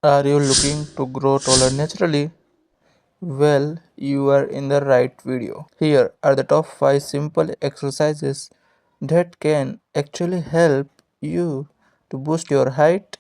Are you looking to grow taller naturally? Well, you are in the right video. Here are the top 5 simple exercises that can actually help you to boost your height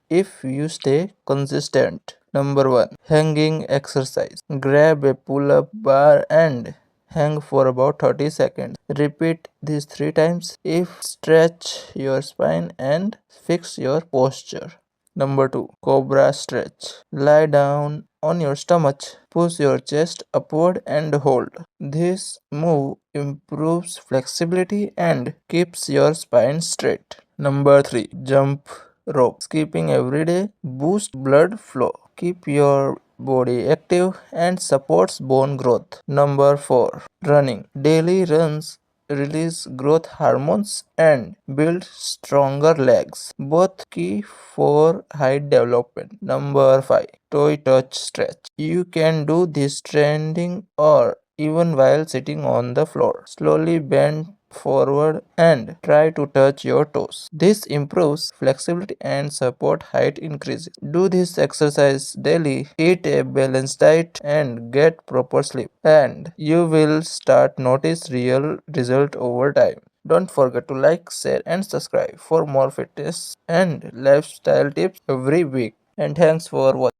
if you stay consistent. Number 1, hanging exercise. Grab a pull up bar and hang for about 30 seconds. Repeat this 3 times if stretch your spine and fix your posture. Number 2, cobra stretch. Lie down on your stomach, push your chest upward and hold. This move improves flexibility and keeps your spine straight. Number 3, jump rope. Skipping every day boosts blood flow, keep your body active and supports bone growth. Number 4, running. Daily runs release growth hormones and build stronger legs, both key for height development. Number 5, toe touch stretch. You can do this standing or even while sitting on the floor. Slowly bend forward and try to touch your toes. This improves flexibility and support height increases. Do this exercise daily, eat a balanced diet and get proper sleep, and you will start notice real result over time. Don't forget to like, share and subscribe for more fitness and lifestyle tips every week. And thanks for watching.